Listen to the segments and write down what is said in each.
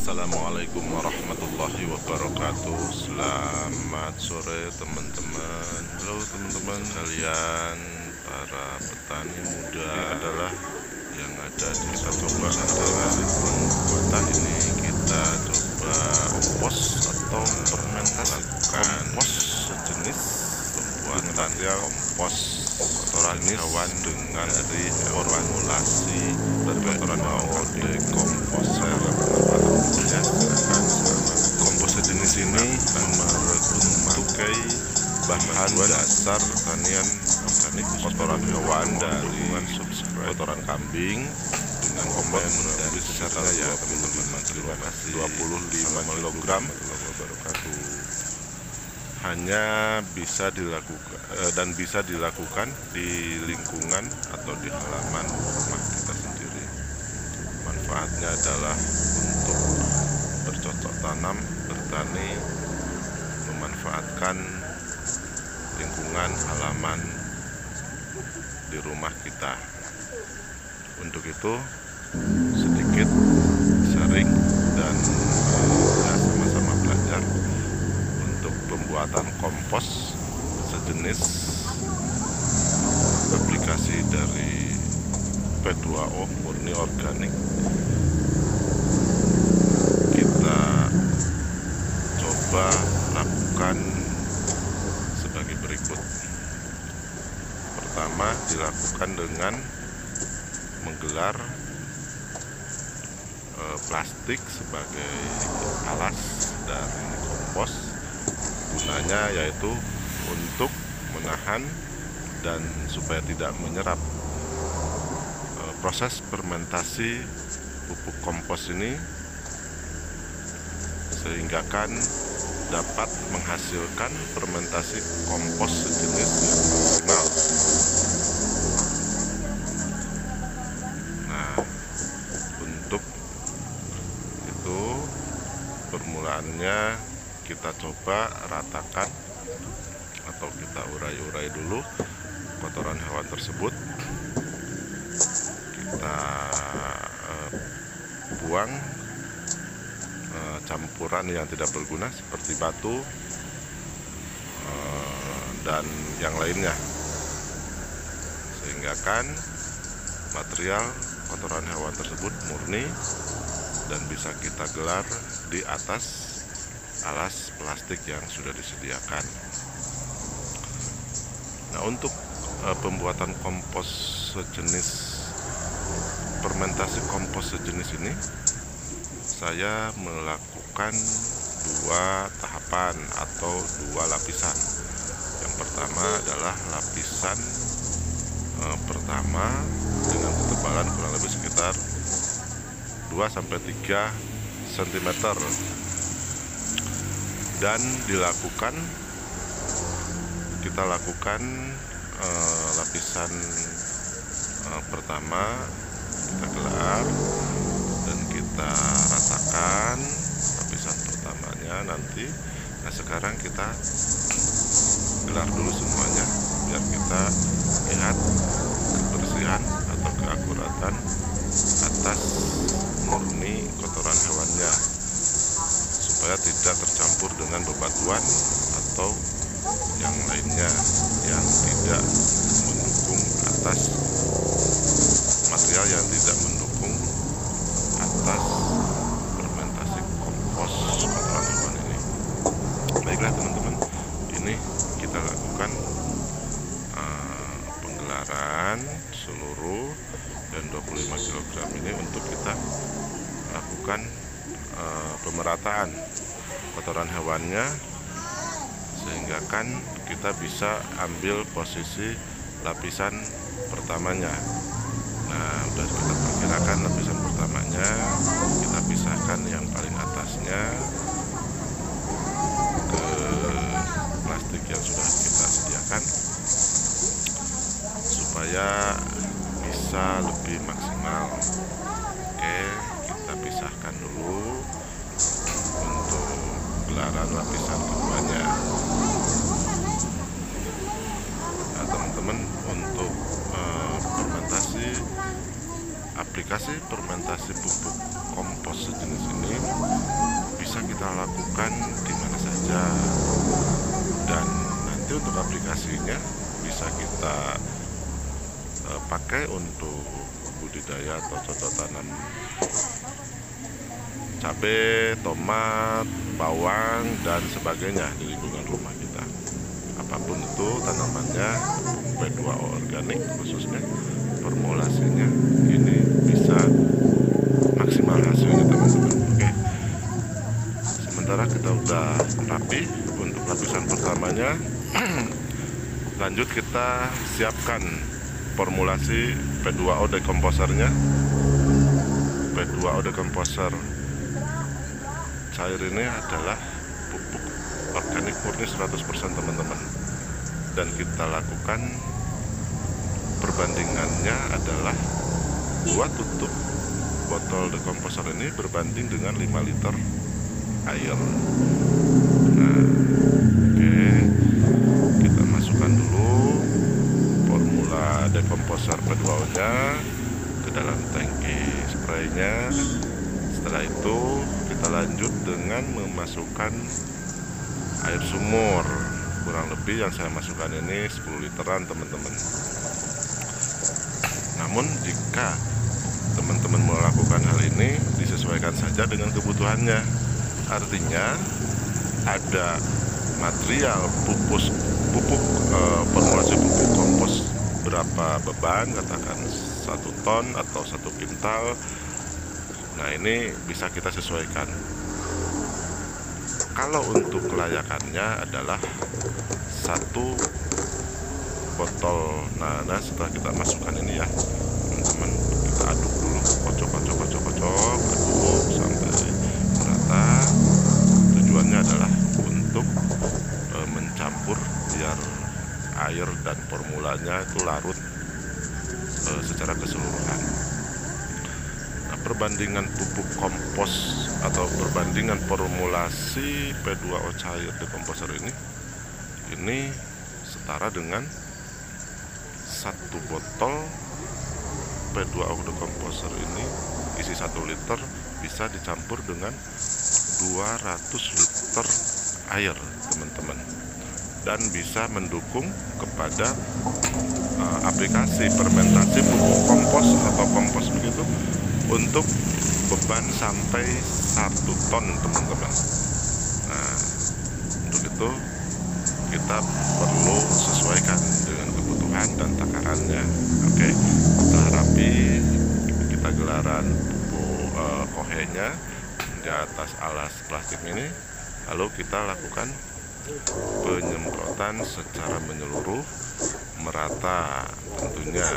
Assalamualaikum warahmatullahi wabarakatuh. Selamat sore teman-teman. Halo teman-teman sekalian, para petani muda adalah yang ada di satu Nusantara. Pembuatan ini kita coba kompos atau fermentasi kompos sejenis pembuatan kompos kotoran hewan dengan dari formulasi berkotoran hewan dekomposer. Kompos sejenis ini memakai bahan dasar pertanian organik kotoran hewan dari kotoran kambing dengan komponen dari sekitar ya teman-teman 25 kg hanya bisa dilakukan dan bisa dilakukan di lingkungan atau di halaman rumah kita sendiri. Manfaatnya adalah untuk bercocok tanam, bertani, memanfaatkan lingkungan halaman di rumah kita. Untuk itu sedikit sharing dan sama-sama belajar untuk pembuatan kompos sejenis aplikasi dari P2O murni organik. Kita coba lakukan sebagai berikut. Pertama, dilakukan dengan menggelar plastik sebagai alas dari kompos. Gunanya yaitu untuk menahan dan supaya tidak menyerap. Proses fermentasi pupuk kompos ini sehingga kan dapat menghasilkan fermentasi kompos sejenis yang maksimal. Nah, untuk itu permulaannya kita coba ratakan atau kita urai-urai dulu kotoran hewan tersebut. Kita buang campuran yang tidak berguna seperti batu dan yang lainnya, sehingga kan material kotoran hewan tersebut murni dan bisa kita gelar di atas alas plastik yang sudah disediakan. Nah, untuk pembuatan kompos sejenis fermentasi kompos sejenis ini saya melakukan dua tahapan atau dua lapisan. Yang pertama adalah lapisan pertama dengan ketebalan kurang lebih sekitar 2-3 cm dan kita lakukan lapisan pertama, kita gelar dan kita ratakan lapisan pertamanya nanti. Nah, sekarang kita gelar dulu semuanya biar kita lihat kebersihan atau keakuratan atas murni kotoran hewannya, supaya tidak tercampur dengan bebatuan atau yang lainnya yang tidak mendukung atas material yang tidak mendukung atas fermentasi kompos kotoran hewan ini. Baiklah teman-teman, ini kita lakukan penggelaran seluruh dan 25 kg ini untuk kita lakukan pemerataan kotoran hewannya, sehingga kan kita bisa ambil posisi lapisan pertamanya. Nah, sudah kita perkirakan lapisan pertamanya, kita pisahkan yang paling atasnya ke plastik yang sudah kita sediakan supaya bisa lebih maksimal. Oke, kita pisahkan dulu untuk gelaran lapisan keduanya. Nah, teman-teman, untuk aplikasi fermentasi pupuk kompos sejenis ini download aplikasinya, bisa kita pakai untuk budidaya atau cocok tanam cabai, tomat, bawang, dan sebagainya di lingkungan rumah kita. Apapun itu tanamannya, P2O organik khususnya formulasinya ini bisa maksimal hasilnya teman-teman. Oke, sementara kita udah rapi untuk lapisan pertamanya. Lanjut kita siapkan formulasi P2O decomposernya. P2O decomposer cair ini adalah pupuk organik murni 100% teman-teman, dan kita lakukan perbandingannya adalah 2 tutup botol decomposer ini berbanding dengan 5 liter air. Nah, oke, kita masukkan dulu formula decomposer P2O nya ke dalam tangki spraynya. Setelah itu kita lanjut dengan memasukkan air sumur, kurang lebih yang saya masukkan ini 10 literan teman-teman. Namun jika teman-teman melakukan hal ini, disesuaikan saja dengan kebutuhannya. Artinya ada material pupuk formulasi pupuk kompos berapa beban, katakan 1 ton atau 1 kintal. Nah, ini bisa kita sesuaikan. Kalau untuk kelayakannya adalah 1 botol. Nah, setelah kita masukkan ini ya teman-teman, kita aduk dulu, kocok, aduk sampai merata. Tujuannya adalah untuk mencampur biar air dan formulanya itu larut secara keseluruhan. Nah, perbandingan pupuk kompos atau perbandingan formulasi P2O cair decomposer ini setara dengan 1 botol P2O decomposer ini isi 1 liter bisa dicampur dengan 200 liter air teman-teman, dan bisa mendukung kepada aplikasi fermentasi pupuk kompos atau kompos begitu untuk beban sampai 1 ton teman-teman. Nah, untuk itu kita perlu sesuaikan dengan kebutuhan dan takarannya. Oke, setelah rapi, kita gelaran pupuk kohenya di atas alas plastik ini, lalu kita lakukan penyemprotan secara menyeluruh, merata tentunya.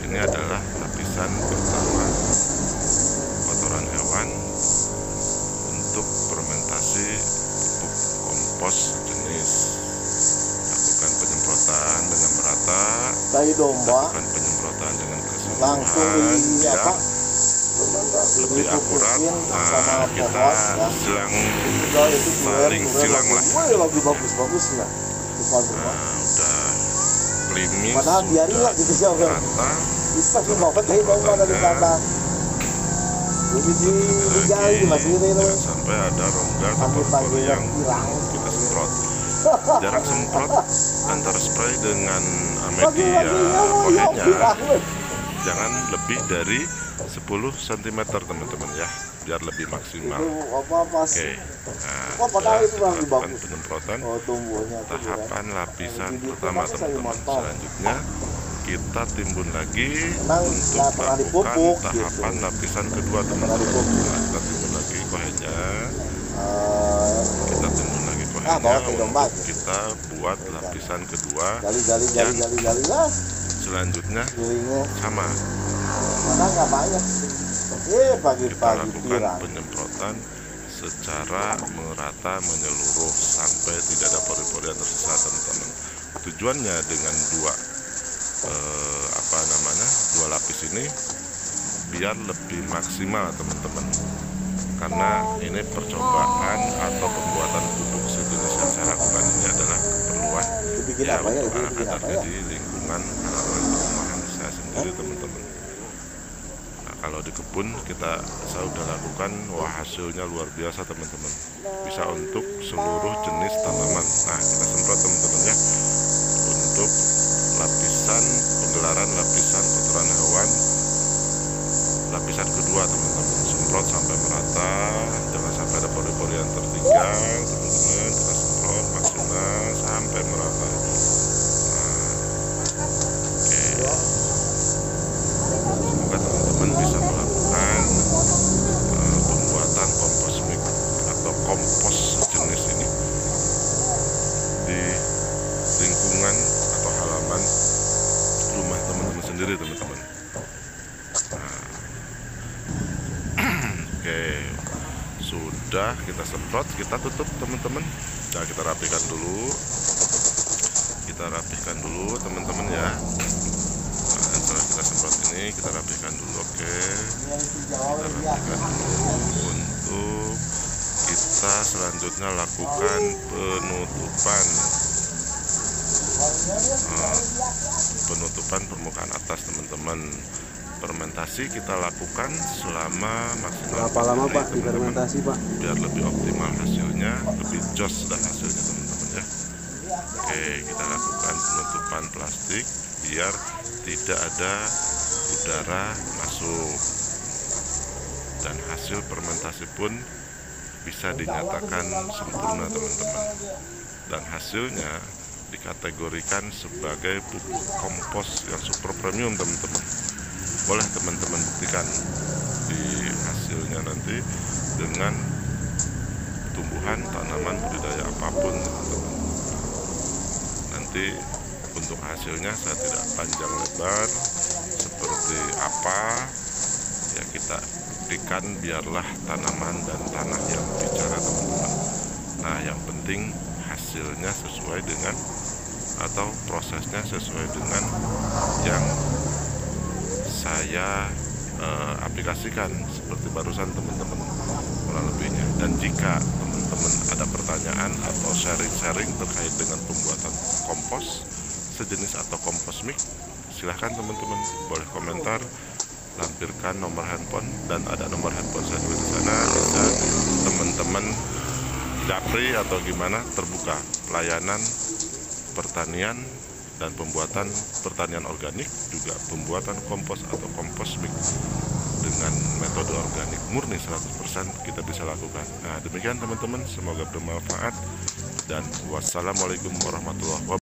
Ini adalah lapisan pertama kotoran hewan untuk fermentasi pupuk kompos jenis. Lakukan penyemprotan dengan merata, lakukan penyemprotan dengan keseluruhan ya, lebih akurat. Nah, kita saling silang lah. Nah, udah klimis, udah rata. Jangan sampai ada rongga atau pori-pori yang kita semprot. Jarak semprot antara spray dengan media kohenya jangan lebih dari 10 cm teman-teman ya, biar lebih maksimal. Oke, nah, setelah lakukan penyemprotan tahapan lapisan pertama teman-teman, selanjutnya kita timbun lagi untuk melakukan tahapan lapisan kedua teman-teman. Nah, kita timbun lagi kohenya, untuk kita buat lapisan kedua yang selanjutnya sama. Kita lakukan penyemprotan secara merata menyeluruh sampai tidak ada pori-pori yang tersisa teman-teman. Tujuannya dengan dua lapis ini biar lebih maksimal teman-teman, karena ini percobaan atau pembuatan pupuk sejenis yang saya lakukan ini adalah keperluan ya untuk anak-anaknya di lingkungan perumahan saya sendiri teman-teman. Nah, kalau di kebun saya udah lakukan, wah hasilnya luar biasa teman-teman, bisa untuk seluruh jenis tanaman. Nah, kita semprot teman-teman kedua teman-teman, semprot sampai merata, jangan sampai ada pori-pori yang tertinggal teman-teman. Kita semprot maksimal sampai merata. Semoga teman-teman bisa melakukan pembuatan kompos mix atau kompos sejenis ini di lingkungan atau halaman rumah teman-teman sendiri teman-teman. Oke, sudah kita semprot, kita tutup teman-teman. Nah, kita rapikan dulu teman-teman ya. Nah, setelah kita semprot ini kita rapikan dulu. Oke, kita rapikan dulu untuk kita selanjutnya lakukan penutupan permukaan atas teman-teman. Fermentasi kita lakukan selama maksimal berapa lama Pak difermentasi Pak? Biar lebih optimal hasilnya, lebih jos dan hasilnya teman-teman ya. Oke, kita lakukan penutupan plastik biar tidak ada udara masuk, dan hasil fermentasi pun bisa dinyatakan sempurna teman-teman, dan hasilnya dikategorikan sebagai pupuk kompos yang super premium teman-teman. Boleh teman-teman buktikan di hasilnya nanti dengan tumbuhan tanaman budidaya apapun teman-teman. Nanti untuk hasilnya saya tidak panjang lebar seperti apa ya, kita buktikan, biarlah tanaman dan tanah yang bicara teman-teman. Nah, yang penting hasilnya sesuai dengan atau prosesnya sesuai dengan yang saya aplikasikan seperti barusan teman-teman kurang lebihnya. Dan jika teman-teman ada pertanyaan atau sharing-sharing terkait dengan pembuatan kompos sejenis atau kompos mix, silahkan teman-teman boleh komentar, lampirkan nomor handphone, dan ada nomor handphone saya di sana, bisa teman-teman japri atau gimana, terbuka pelayanan pertanian dan pembuatan pertanian organik, juga pembuatan kompos atau kompos mix dengan metode organik murni 100% kita bisa lakukan. Nah, demikian teman-teman, semoga bermanfaat dan wassalamualaikum warahmatullahi wabarakatuh.